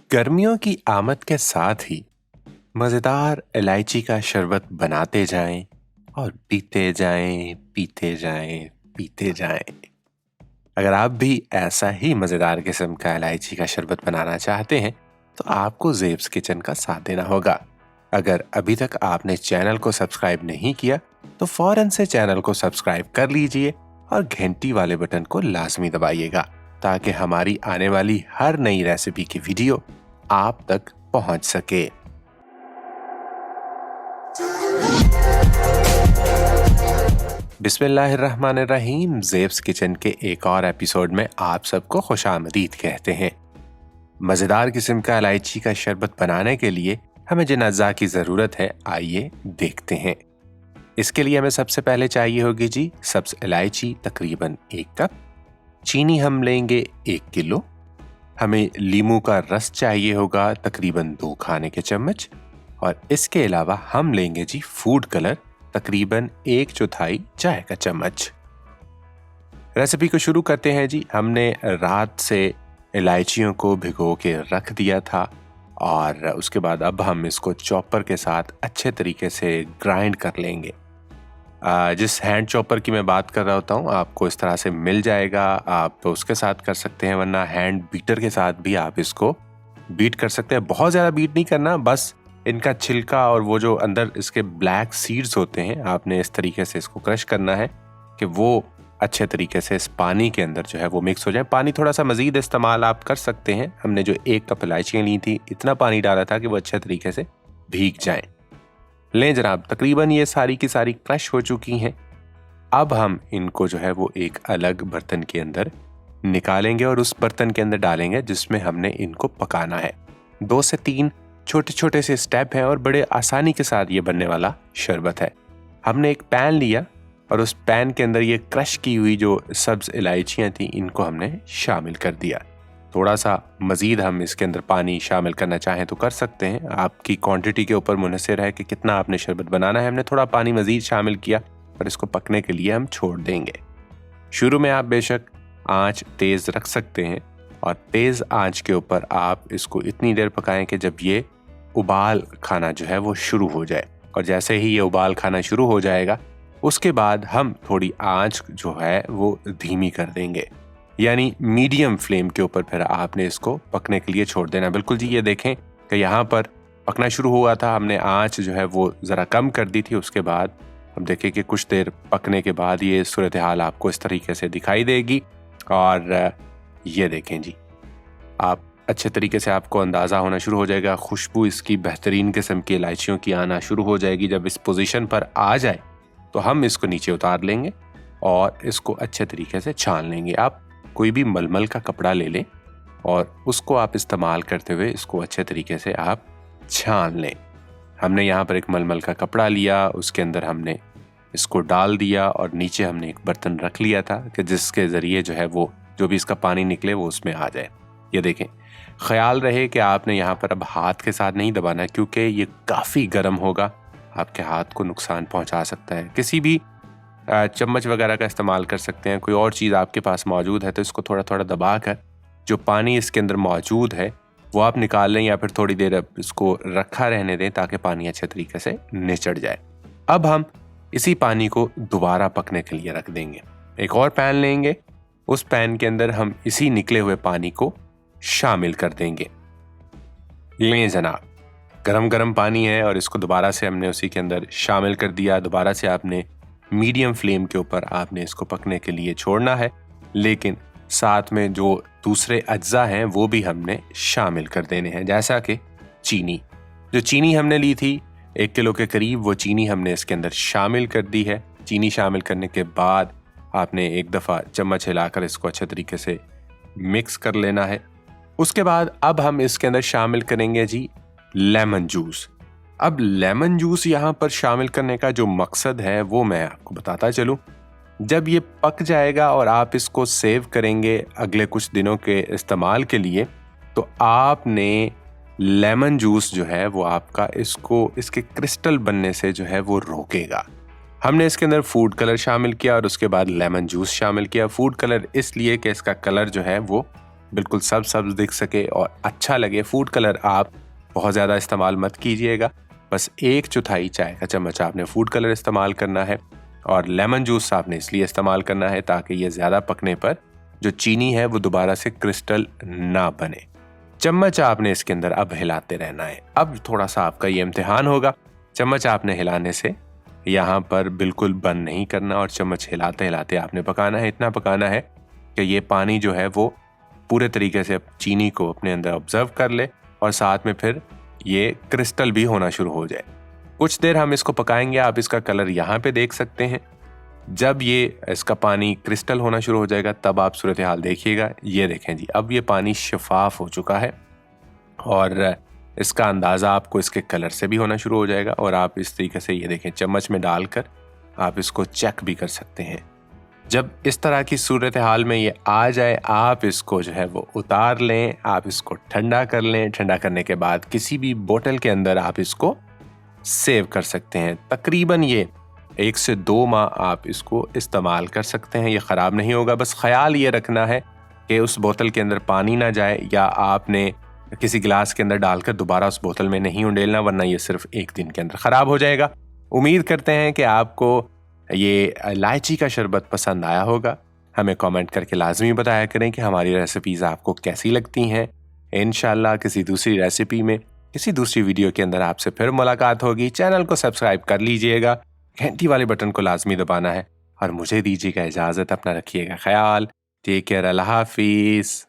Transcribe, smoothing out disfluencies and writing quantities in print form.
गर्मियों की आमद के साथ ही मज़ेदार इलायची का शरबत बनाते जाएं और पीते जाएं, पीते जाएं, पीते जाएं। अगर आप भी ऐसा ही मज़ेदार किस्म का इलायची का शरबत बनाना चाहते हैं, तो आपको ज़ेब्स किचन का साथ देना होगा। अगर अभी तक आपने चैनल को सब्सक्राइब नहीं किया, तो फ़ौरन से चैनल को सब्सक्राइब कर लीजिए और घंटी वाले बटन को लाजमी दबाइएगा, ताकि हमारी आने वाली हर नई रेसिपी की वीडियो आप तक पहुंच सके। बिस्मिल्लाहिर्रहमानिर्रहीम। ज़ेब्स किचन के एक और एपिसोड में आप सबको खुशामदीद कहते हैं। मज़ेदार किस्म का इलायची का शरबत बनाने के लिए हमें जिन अज्जा की ज़रूरत है, आइए देखते हैं। इसके लिए हमें सबसे पहले चाहिए होगी जी सब्ज़ इलायची तकरीबन 1 कप, चीनी हम लेंगे 1 किलो, हमें लीमू का रस चाहिए होगा तकरीबन 2 खाने के चम्मच, और इसके अलावा हम लेंगे जी फूड कलर तकरीबन 1/4 चाय का चम्मच। रेसिपी को शुरू करते हैं जी। हमने रात से इलायचियों को भिगो के रख दिया था और उसके बाद अब हम इसको चॉपर के साथ अच्छे तरीके से ग्राइंड कर लेंगे। जिस हैंड चॉपर की मैं बात कर रहा होता हूँ, आपको इस तरह से मिल जाएगा, आप उसके साथ कर सकते हैं, वरना हैंड बीटर के साथ भी आप इसको बीट कर सकते हैं। बहुत ज़्यादा बीट नहीं करना, बस इनका छिलका और वो जो अंदर इसके ब्लैक सीड्स होते हैं, आपने इस तरीके से इसको क्रश करना है कि वो अच्छे तरीके से इस पानी के अंदर जो है वो मिक्स हो जाए। पानी थोड़ा सा मज़ीद इस्तेमाल आप कर सकते हैं। हमने जो 1 कप इलायचियाँ ली थी, इतना पानी डाला था कि वो अच्छे तरीके से भीग जाएं। लें जनाब, तकरीबन ये सारी की सारी क्रश हो चुकी हैं। अब हम इनको जो है वो एक अलग बर्तन के अंदर निकालेंगे और उस बर्तन के अंदर डालेंगे जिसमें हमने इनको पकाना है। 2 से 3 छोटे छोटे से स्टेप हैं और बड़े आसानी के साथ ये बनने वाला शरबत है। हमने एक पैन लिया और उस पैन के अंदर ये क्रश की हुई जो सब्ज़ इलायचियाँ थी, इनको हमने शामिल कर दिया। थोड़ा सा मज़ीद हम इसके अंदर पानी शामिल करना चाहें तो कर सकते हैं, आपकी क्वांटिटी के ऊपर मुनहसर है कि कितना आपने शरबत बनाना है। हमने थोड़ा पानी मज़ीद शामिल किया और इसको पकने के लिए हम छोड़ देंगे। शुरू में आप बेशक आँच तेज़ रख सकते हैं और तेज़ आँच के ऊपर आप इसको इतनी देर पकाएं कि जब ये उबाल खाना जो है वो शुरू हो जाए। और जैसे ही ये उबाल खाना शुरू हो जाएगा, उसके बाद हम थोड़ी आंच जो है वो धीमी कर देंगे, यानी मीडियम फ्लेम के ऊपर फिर आपने इसको पकने के लिए छोड़ देना। बिल्कुल जी, ये देखें कि यहाँ पर पकना शुरू हुआ था, हमने आंच जो है वो ज़रा कम कर दी थी। उसके बाद हम देखें कि कुछ देर पकने के बाद ये सूरत हाल आपको इस तरीके से दिखाई देगी। और ये देखें जी, आप अच्छे तरीके से आपको अंदाज़ा होना शुरू हो जाएगा, खुशबू इसकी बेहतरीन किस्म की इलायचियों की आना शुरू हो जाएगी। जब इस पोजीशन पर आ जाए तो हम इसको नीचे उतार लेंगे और इसको अच्छे तरीके से छान लेंगे। आप कोई भी मलमल का कपड़ा ले लें और उसको आप इस्तेमाल करते हुए इसको अच्छे तरीके से आप छान लें। हमने यहाँ पर एक मलमल का कपड़ा लिया, उसके अंदर हमने इसको डाल दिया और नीचे हमने एक बर्तन रख लिया था कि जिसके ज़रिए जो है वो जो भी इसका पानी निकले वो उसमें आ जाए। ये देखें, ख्याल रहे कि आपने यहाँ पर अब हाथ के साथ नहीं दबाना, क्योंकि ये काफ़ी गर्म होगा, आपके हाथ को नुकसान पहुँचा सकता है। किसी भी चम्मच वगैरह का इस्तेमाल कर सकते हैं, कोई और चीज़ आपके पास मौजूद है तो इसको थोड़ा थोड़ा दबा कर जो पानी इसके अंदर मौजूद है वो आप निकाल लें, या फिर थोड़ी देर अब इसको रखा रहने दें ताकि पानी अच्छे तरीके से निचड़ जाए। अब हम इसी पानी को दोबारा पकने के लिए रख देंगे। एक और पैन लेंगे, उस पैन के अंदर हम इसी निकले हुए पानी को शामिल कर देंगे। लें जनाब, गरम गरम पानी है और इसको दोबारा से हमने उसी के अंदर शामिल कर दिया। दोबारा से आपने मीडियम फ्लेम के ऊपर आपने इसको पकने के लिए छोड़ना है, लेकिन साथ में जो दूसरे अज्जा हैं वो भी हमने शामिल कर देने हैं, जैसा कि चीनी। जो चीनी हमने ली थी 1 किलो के करीब, वो चीनी हमने इसके अंदर शामिल कर दी है। चीनी शामिल करने के बाद आपने एक दफ़ा चम्मच हिलाकर इसको अच्छे तरीके से मिक्स कर लेना है। उसके बाद अब हम इसके अंदर शामिल करेंगे जी लेमन जूस। अब लेमन जूस यहाँ पर शामिल करने का जो मकसद है वो मैं आपको बताता चलूँ। जब ये पक जाएगा और आप इसको सेव करेंगे अगले कुछ दिनों के इस्तेमाल के लिए, तो आपने लेमन जूस जो है वो आपका इसको इसके क्रिस्टल बनने से जो है वो रोकेगा। हमने इसके अंदर फूड कलर शामिल किया और उसके बाद लेमन जूस शामिल किया। फूड कलर इसलिए कि इसका कलर जो है वो बिल्कुल सब्ज सब्ज दिख सके और अच्छा लगे। फूड कलर आप बहुत ज़्यादा इस्तेमाल मत कीजिएगा, बस 1/4 चाय का चम्मच आपने फूड कलर इस्तेमाल करना है। और लेमन जूस आपने इसलिए इस्तेमाल करना है ताकि ये ज़्यादा पकने पर जो चीनी है वो दोबारा से क्रिस्टल ना बने। चम्मच आपने इसके अंदर अब हिलाते रहना है। अब थोड़ा सा आपका ये इम्तिहान होगा, चम्मच आपने हिलाने से यहाँ पर बिल्कुल बंद नहीं करना और चम्मच हिलाते हिलाते आपने पकाना है। इतना पकाना है कि ये पानी जो है वो पूरे तरीके से चीनी को अपने अंदर ऑब्जर्व कर ले और साथ में फिर ये क्रिस्टल भी होना शुरू हो जाए। कुछ देर हम इसको पकाएंगे। आप इसका कलर यहाँ पे देख सकते हैं। जब ये इसका पानी क्रिस्टल होना शुरू हो जाएगा तब आप सूरत हाल देखिएगा। ये देखें जी, अब ये पानी शफाफ हो चुका है और इसका अंदाज़ा आपको इसके कलर से भी होना शुरू हो जाएगा। और आप इस तरीके से ये देखें, चम्मच में डालकर आप इसको चेक भी कर सकते हैं। जब इस तरह की सूरत हाल में ये आ जाए, आप इसको जो है वो उतार लें, आप इसको ठंडा कर लें। ठंडा करने के बाद किसी भी बोतल के अंदर आप इसको सेव कर सकते हैं। तकरीबन ये 1 से 2 माह आप इसको इस्तेमाल कर सकते हैं, ये ख़राब नहीं होगा। बस ख्याल ये रखना है कि उस बोतल के अंदर पानी ना जाए या आपने किसी गिलास के अंदर डालकर दोबारा उस बोतल में नहीं उंडेलना, वरना ये सिर्फ 1 दिन के अंदर ख़राब हो जाएगा। उम्मीद करते हैं कि आपको ये इलायची का शरबत पसंद आया होगा। हमें कमेंट करके लाजमी बताया करें कि हमारी रेसिपीज़ आपको कैसी लगती हैं। इंशाल्लाह किसी दूसरी रेसिपी में, किसी दूसरी वीडियो के अंदर आपसे फिर मुलाकात होगी। चैनल को सब्सक्राइब कर लीजिएगा, घंटी वाले बटन को लाजमी दबाना है और मुझे दीजिएगा इजाज़त। अपना रखिएगा ख्याल। टेक केयर, अल्लाह हाफिज़।